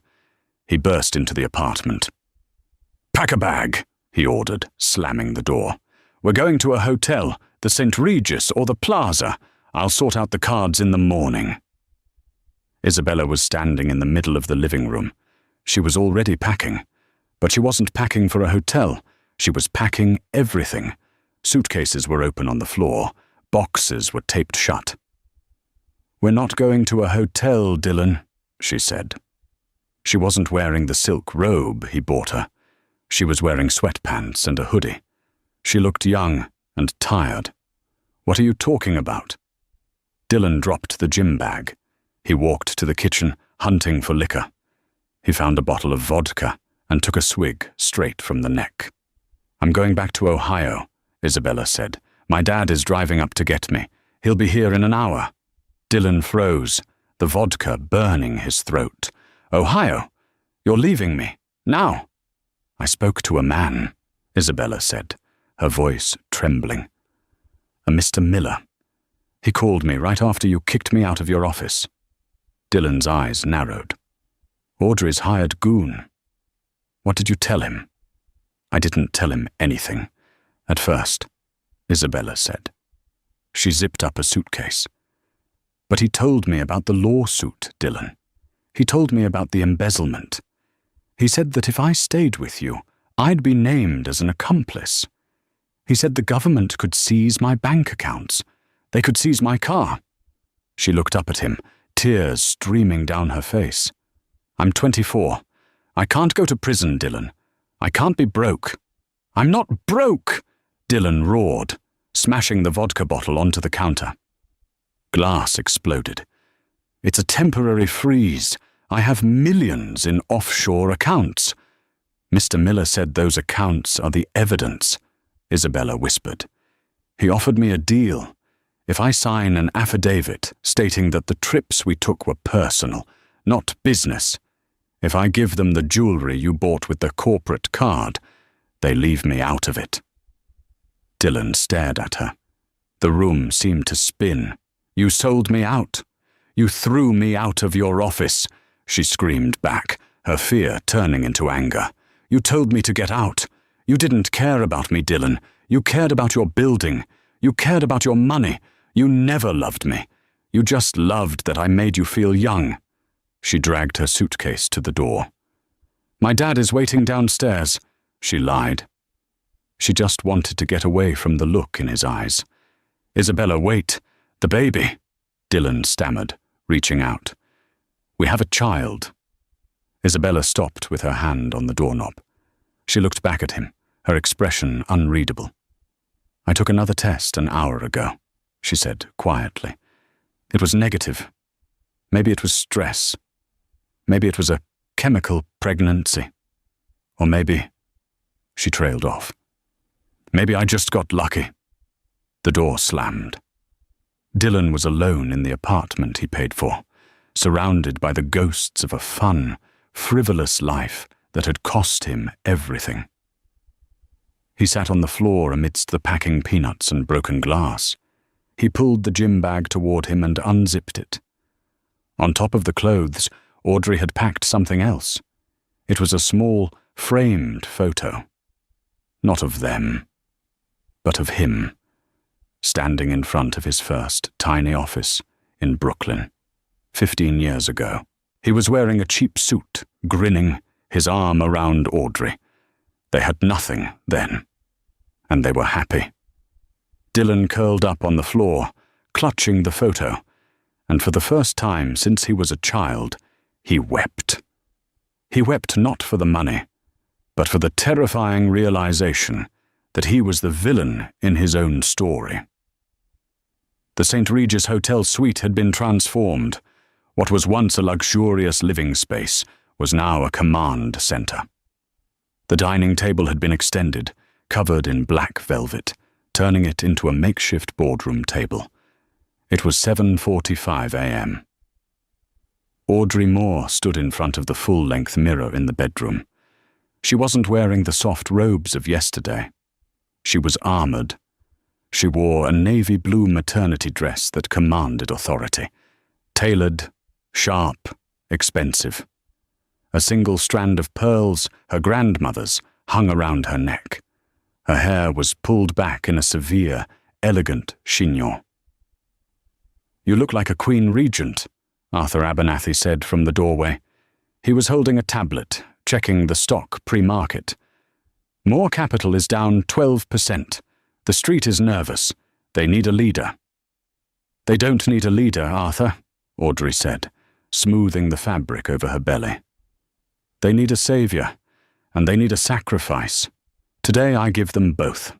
He burst into the apartment. "Pack a bag," he ordered, slamming the door. "We're going to a hotel, the St. Regis or the Plaza. I'll sort out the cards in the morning." Isabella was standing in the middle of the living room. She was already packing. But she wasn't packing for a hotel. She was packing everything. Suitcases were open on the floor. Boxes were taped shut. "We're not going to a hotel, Dylan," she said. She wasn't wearing the silk robe he bought her. She was wearing sweatpants and a hoodie. She looked young and tired. "What are you talking about?" Dylan dropped the gym bag. He walked to the kitchen, hunting for liquor. He found a bottle of vodka and took a swig straight from the neck. "I'm going back to Ohio," Isabella said. "My dad is driving up to get me. He'll be here in an hour." Dylan froze, the vodka burning his throat. "Ohio? You're leaving me? Now?" "I spoke to a man," Isabella said, her voice trembling. "A Mr. Miller. He called me right after you kicked me out of your office." Dylan's eyes narrowed. "Audrey's hired goon. What did you tell him?" "I didn't tell him anything. At first," Isabella said. She zipped up a suitcase. "But he told me about the lawsuit, Dylan. He told me about the embezzlement. He said that if I stayed with you, I'd be named as an accomplice. He said the government could seize my bank accounts. They could seize my car." She looked up at him, tears streaming down her face. "I'm 24. I can't go to prison, Dylan. I can't be broke." "I'm not broke!" Dylan roared, smashing the vodka bottle onto the counter. Glass exploded. "It's a temporary freeze. I have millions in offshore accounts." "Mr. Miller said those accounts are the evidence," Isabella whispered. "He offered me a deal. If I sign an affidavit stating that the trips we took were personal, not business, if I give them the jewelry you bought with the corporate card, they leave me out of it." Dylan stared at her. The room seemed to spin. "You sold me out. You threw me out of your office," she screamed back, her fear turning into anger. "You told me to get out. You didn't care about me, Dylan. You cared about your building. You cared about your money. You never loved me. You just loved that I made you feel young." She dragged her suitcase to the door. "My dad is waiting downstairs," she lied. She just wanted to get away from the look in his eyes. "Isabella, wait. The baby," Dylan stammered, reaching out. "We have a child." Isabella stopped with her hand on the doorknob. She looked back at him, her expression unreadable. "I took another test an hour ago," she said quietly. "It was negative. Maybe it was stress. Maybe it was a chemical pregnancy. Or maybe—" She trailed off. "Maybe I just got lucky." The door slammed. Dylan was alone in the apartment he paid for, surrounded by the ghosts of a fun, frivolous life that had cost him everything. He sat on the floor amidst the packing peanuts and broken glass. He pulled the gym bag toward him and unzipped it. On top of the clothes, Audrey had packed something else. It was a small, framed photo. Not of them, but of him, standing in front of his first tiny office in Brooklyn, 15 years ago. He was wearing a cheap suit, grinning, his arm around Audrey. They had nothing then, and they were happy. Dylan curled up on the floor, clutching the photo, and for the first time since he was a child, he wept. He wept not for the money, but for the terrifying realization that he was the villain in his own story. The St. Regis Hotel suite had been transformed. What was once a luxurious living space was now a command center. The dining table had been extended, covered in black velvet, turning it into a makeshift boardroom table. It was 7:45 a.m. Audrey Moore stood in front of the full-length mirror in the bedroom. She wasn't wearing the soft robes of yesterday. She was armored. She wore a navy blue maternity dress that commanded authority. Tailored, sharp, expensive. A single strand of pearls, her grandmother's, hung around her neck. Her hair was pulled back in a severe, elegant chignon. "You look like a Queen Regent," Arthur Abernathy said from the doorway. He was holding a tablet, checking the stock pre-market. "Moore Capital is down 12%. The street is nervous. They need a leader." "They don't need a leader, Arthur," Audrey said, smoothing the fabric over her belly. "They need a savior, and they need a sacrifice. Today I give them both."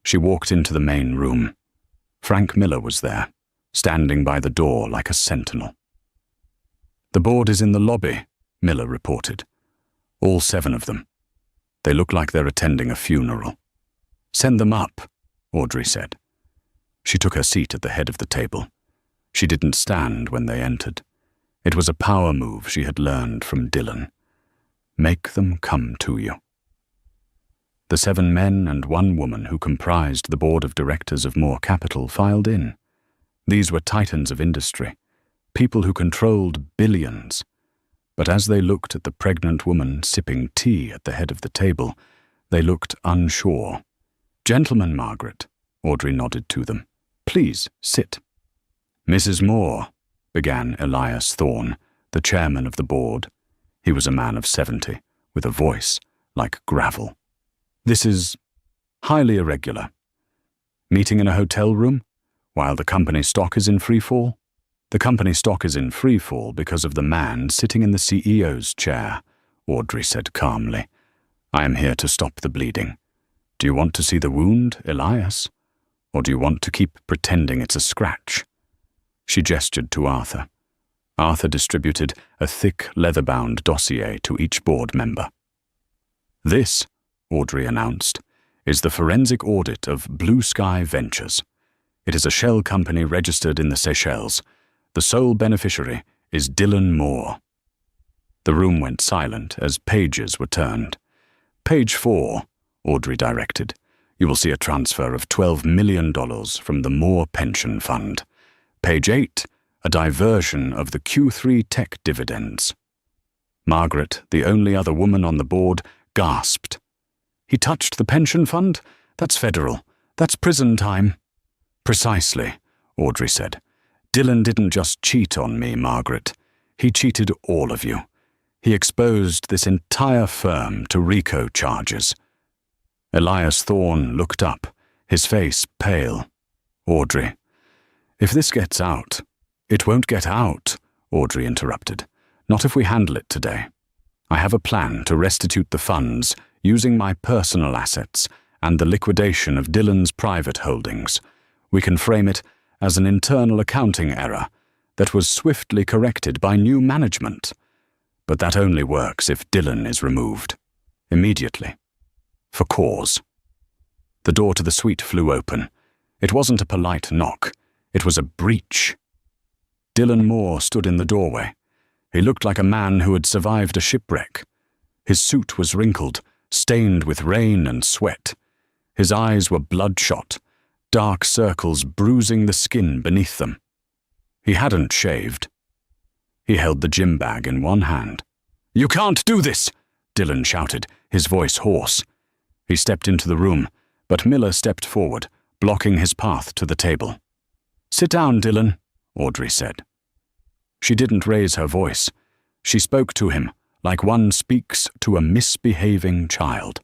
She walked into the main room. Frank Miller was there, standing by the door like a sentinel. "The board is in the lobby," Miller reported. "All 7 of them. They look like they're attending a funeral." "Send them up," Audrey said. She took her seat at the head of the table. She didn't stand when they entered. It was a power move she had learned from Dylan. Make them come to you. The 7 men and 1 woman who comprised the board of directors of Moore Capital filed in. These were titans of industry, people who controlled billions. But as they looked at the pregnant woman sipping tea at the head of the table, they looked unsure. "Gentlemen, Margaret," Audrey nodded to them. "Please, sit." "Mrs. Moore," began Elias Thorne, the chairman of the board. He was a man of 70, with a voice like gravel. "This is highly irregular. Meeting in a hotel room, while the company stock is in freefall? The company stock is in freefall because of the man sitting in the CEO's chair," Audrey said calmly. "I am here to stop the bleeding. Do you want to see the wound, Elias? Or do you want to keep pretending it's a scratch?" She gestured to Arthur. Arthur distributed a thick, leather-bound dossier to each board member. "This," Audrey announced, "is the forensic audit of Blue Sky Ventures. It is a shell company registered in the Seychelles. The sole beneficiary is Dylan Moore." The room went silent as pages were turned. "Page 4, Audrey directed. You will see a transfer of $12 million from the Moore Pension Fund. Page 8, a diversion of the Q3 tech dividends. Margaret, the only other woman on the board, gasped. He touched the pension fund? That's federal. That's prison time. Precisely, Audrey said. Dylan didn't just cheat on me, Margaret. He cheated all of you. He exposed this entire firm to RICO charges. Elias Thorne looked up, his face pale. Audrey. If this gets out. It won't get out, Audrey interrupted. Not if we handle it today. I have a plan to restitute the funds using my personal assets and the liquidation of Dylan's private holdings. We can frame it as an internal accounting error that was swiftly corrected by new management. But that only works if Dylan is removed. Immediately. For cause. The door to the suite flew open. It wasn't a polite knock. It was a breach. Dylan Moore stood in the doorway. He looked like a man who had survived a shipwreck. His suit was wrinkled, stained with rain and sweat. His eyes were bloodshot, dark circles bruising the skin beneath them. He hadn't shaved. He held the gym bag in one hand. "You can't do this!" Dylan shouted, his voice hoarse. He stepped into the room, but Miller stepped forward, blocking his path to the table. "Sit down, Dylan," Audrey said. She didn't raise her voice. She spoke to him like one speaks to a misbehaving child.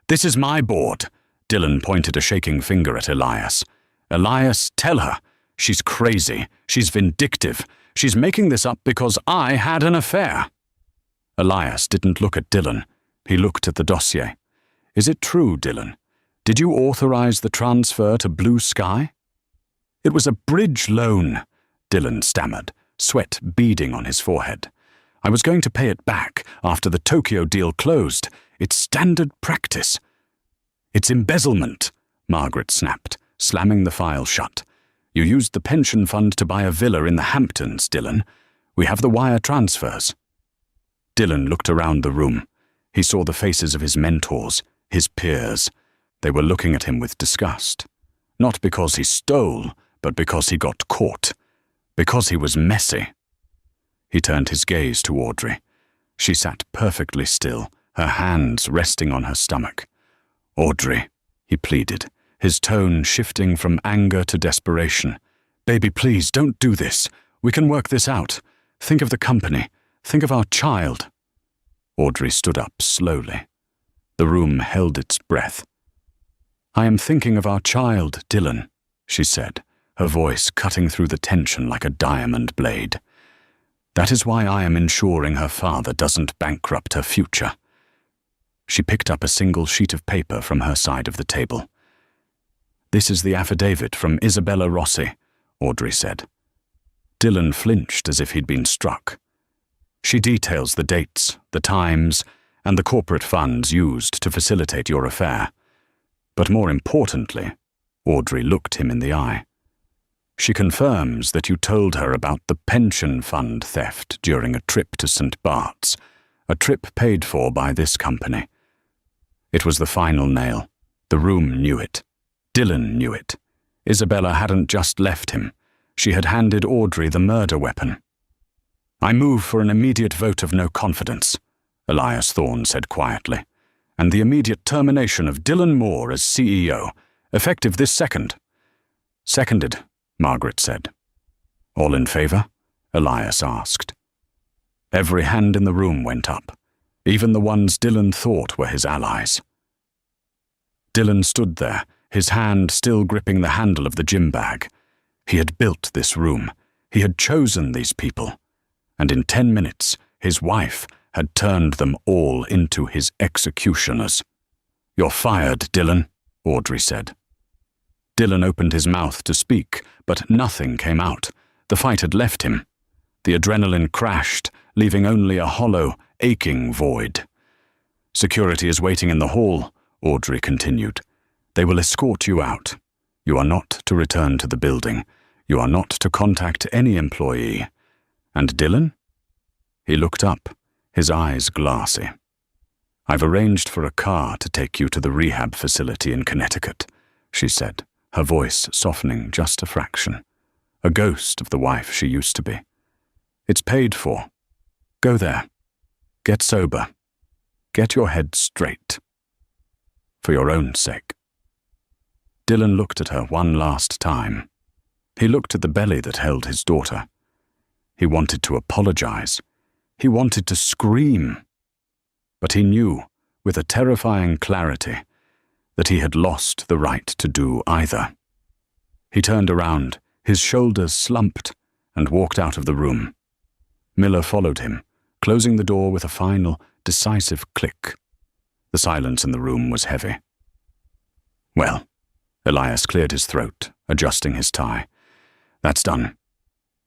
"This is my board." Dylan pointed a shaking finger at Elias. "Elias, tell her. She's crazy. She's vindictive. She's making this up because I had an affair." Elias didn't look at Dylan. He looked at the dossier. "Is it true, Dylan? Did you authorize the transfer to Blue Sky?" "It was a bridge loan," Dylan stammered, sweat beading on his forehead. "I was going to pay it back after the Tokyo deal closed. It's standard practice." "It's embezzlement," Margaret snapped, slamming the file shut. "You used the pension fund to buy a villa in the Hamptons, Dylan. We have the wire transfers." Dylan looked around the room. He saw the faces of his mentors, his peers. They were looking at him with disgust. Not because he stole, but because he got caught. Because he was messy. He turned his gaze to Audrey. She sat perfectly still, her hands resting on her stomach. "Audrey," he pleaded, his tone shifting from anger to desperation. "Baby, please, don't do this. We can work this out. Think of the company. Think of our child." Audrey stood up slowly. The room held its breath. "I am thinking of our child, Dylan," she said, her voice cutting through the tension like a diamond blade. "That is why I am ensuring her father doesn't bankrupt her future." She picked up a single sheet of paper from her side of the table. "This is the affidavit from Isabella Rossi," Audrey said. Dylan flinched as if he'd been struck. "She details the dates, the times, and the corporate funds used to facilitate your affair. But more importantly," Audrey looked him in the eye, "she confirms that you told her about the pension fund theft during a trip to St. Bart's, a trip paid for by this company. It was the final nail. The room knew it. Dylan knew it. Isabella hadn't just left him. She had handed Audrey the murder weapon." "I move for an immediate vote of no confidence," Elias Thorne said quietly, "and the immediate termination of Dylan Moore as CEO, effective this second." "Seconded," Margaret said. "All in favor?" Elias asked. Every hand in the room went up, even the ones Dylan thought were his allies. Dylan stood there, his hand still gripping the handle of the gym bag. He had built this room. He had chosen these people. And in 10 minutes, his wife had turned them all into his executioners. "You're fired, Dylan," Audrey said. Dylan opened his mouth to speak, but nothing came out. The fight had left him. The adrenaline crashed, leaving only a hollow, aching void. "Security is waiting in the hall," Audrey continued. "They will escort you out. You are not to return to the building. You are not to contact any employee. And Dylan?" He looked up, his eyes glassy. "I've arranged for a car to take you to the rehab facility in Connecticut," she said, her voice softening just a fraction. A ghost of the wife she used to be. "It's paid for. Go there. Get sober. Get your head straight. For your own sake." Dylan looked at her one last time. He looked at the belly that held his daughter. He wanted to apologize. He wanted to scream. But he knew, with a terrifying clarity, that he had lost the right to do either. He turned around, his shoulders slumped, and walked out of the room. Miller followed him, closing the door with a final, decisive click. The silence in the room was heavy. "Well," Elias cleared his throat, adjusting his tie. "That's done.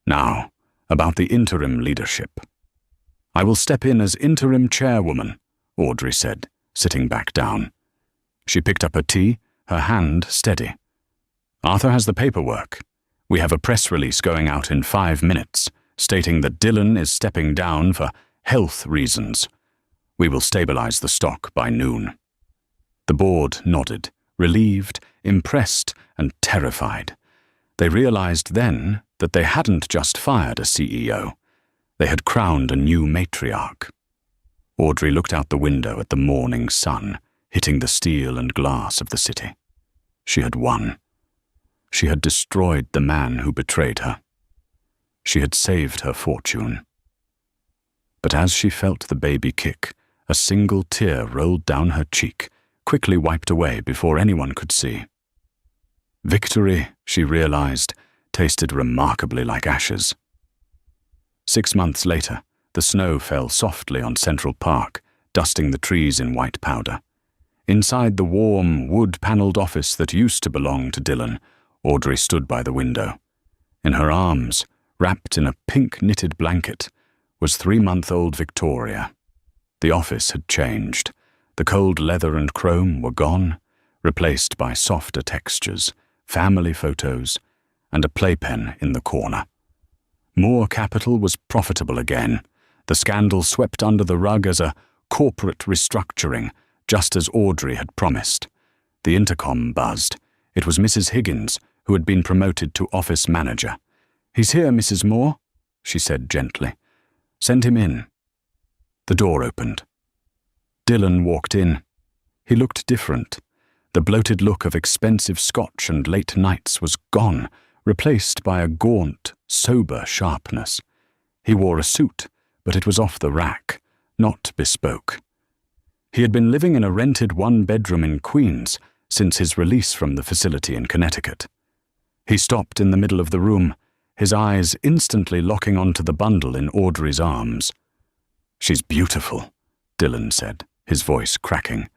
Now, about the interim leadership." "I will step in as interim chairwoman," Audrey said, sitting back down. She picked up her tea, her hand steady. "Arthur has the paperwork. We have a press release going out in 5 minutes, stating that Dylan is stepping down for health reasons. We will stabilize the stock by noon." The board nodded, relieved, impressed, and terrified. They realized then that they hadn't just fired a CEO. They had crowned a new matriarch. Audrey looked out the window at the morning sun, hitting the steel and glass of the city. She had won. She had destroyed the man who betrayed her. She had saved her fortune. But as she felt the baby kick, a single tear rolled down her cheek, quickly wiped away before anyone could see. Victory, she realized, tasted remarkably like ashes. 6 months later, the snow fell softly on Central Park, dusting the trees in white powder. Inside the warm, wood-paneled office that used to belong to Dylan, Audrey stood by the window. In her arms, wrapped in a pink knitted blanket, was 3-month-old Victoria. The office had changed. The cold leather and chrome were gone, replaced by softer textures, family photos, and a playpen in the corner. Moore Capital was profitable again. The scandal swept under the rug as a corporate restructuring, just as Audrey had promised. The intercom buzzed. It was Mrs. Higgins, who had been promoted to office manager. "He's here, Mrs. Moore," she said gently. "Send him in." The door opened. Dylan walked in. He looked different. The bloated look of expensive scotch and late nights was gone, replaced by a gaunt, sober sharpness. He wore a suit, but it was off the rack, not bespoke. He had been living in a rented 1-bedroom in Queens since his release from the facility in Connecticut. He stopped in the middle of the room, his eyes instantly locking onto the bundle in Audrey's arms. "She's beautiful," Dylan said, his voice cracking.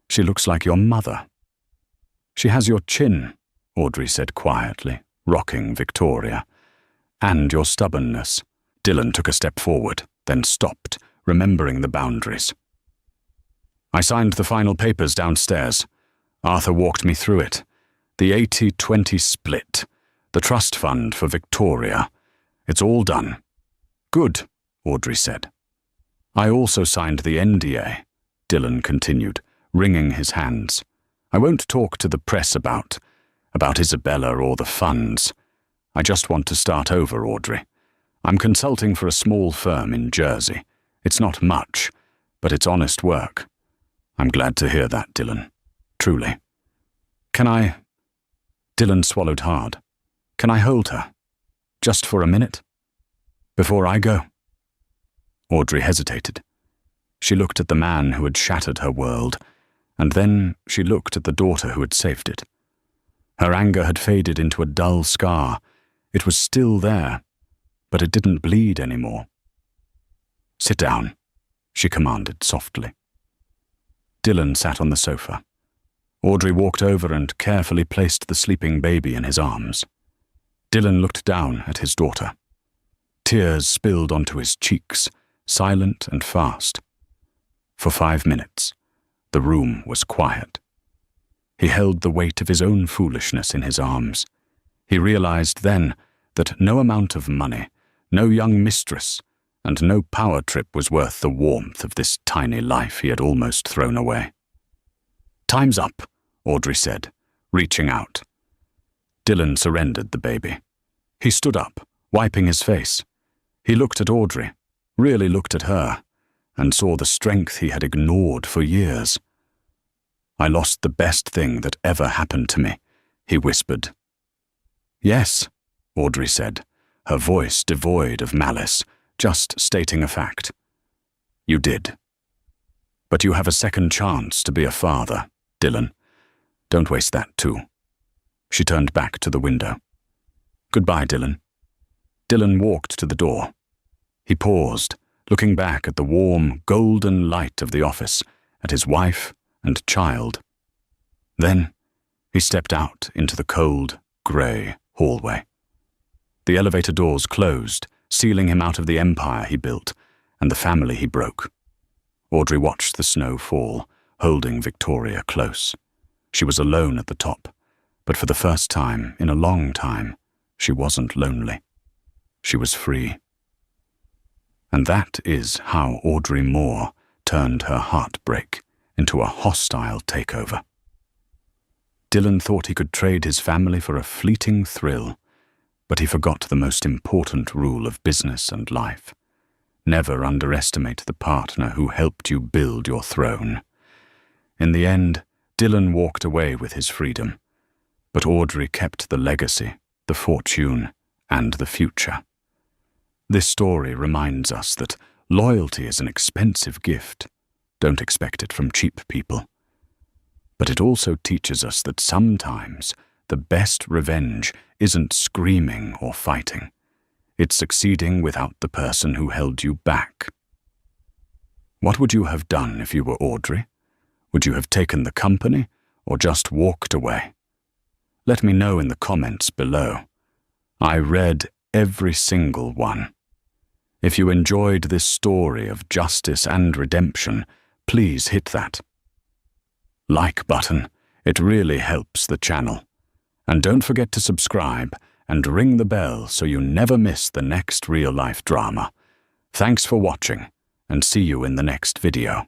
"She looks like your mother." "She has your chin," Audrey said quietly, rocking Victoria. "And your stubbornness." Dylan took a step forward, then stopped, remembering the boundaries. "I signed the final papers downstairs. Arthur walked me through it. The 80-20 split. The trust fund for Victoria. It's all done." "Good," Audrey said. "I also signed the NDA," Dylan continued, wringing his hands. "I won't talk to the press about Isabella or the funds. I just want to start over, Audrey. I'm consulting for a small firm in Jersey. It's not much, but it's honest work." "I'm glad to hear that, Dylan. Truly." "Can I—" Dylan swallowed hard. "Can I hold her? Just for a minute? Before I go?" Audrey hesitated. She looked at the man who had shattered her world, and then she looked at the daughter who had saved it. Her anger had faded into a dull scar. It was still there, but it didn't bleed anymore. "Sit down," she commanded softly. Dylan sat on the sofa. Audrey walked over and carefully placed the sleeping baby in his arms. Dylan looked down at his daughter. Tears spilled onto his cheeks, silent and fast. For 5 minutes, the room was quiet. He held the weight of his own foolishness in his arms. He realized then that no amount of money, no young mistress, and no power trip was worth the warmth of this tiny life he had almost thrown away. "Time's up," Audrey said, reaching out. Dylan surrendered the baby. He stood up, wiping his face. He looked at Audrey, really looked at her, and saw the strength he had ignored for years. "I lost the best thing that ever happened to me," he whispered. "Yes," Audrey said, her voice devoid of malice, just stating a fact. "You did. But you have a second chance to be a father, Dylan. Don't waste that too." She turned back to the window. "Goodbye, Dylan." Dylan walked to the door. He paused, looking back at the warm, golden light of the office, at his wife and child. Then he stepped out into the cold, grey hallway. The elevator doors closed, sealing him out of the empire he built and the family he broke. Audrey watched the snow fall, holding Victoria close. She was alone at the top, but for the first time in a long time, she wasn't lonely. She was free. And that is how Audrey Moore turned her heartbreak into a hostile takeover. Dylan thought he could trade his family for a fleeting thrill, but he forgot the most important rule of business and life. Never underestimate the partner who helped you build your throne. In the end, Dylan walked away with his freedom, but Audrey kept the legacy, the fortune, and the future. This story reminds us that loyalty is an expensive gift. Don't expect it from cheap people. But it also teaches us that sometimes the best revenge isn't screaming or fighting. It's succeeding without the person who held you back. What would you have done if you were Audrey? Would you have taken the company or just walked away? Let me know in the comments below. I read every single one. If you enjoyed this story of justice and redemption, please hit that like button. It really helps the channel. And don't forget to subscribe and ring the bell so you never miss the next real-life drama. Thanks for watching, and see you in the next video.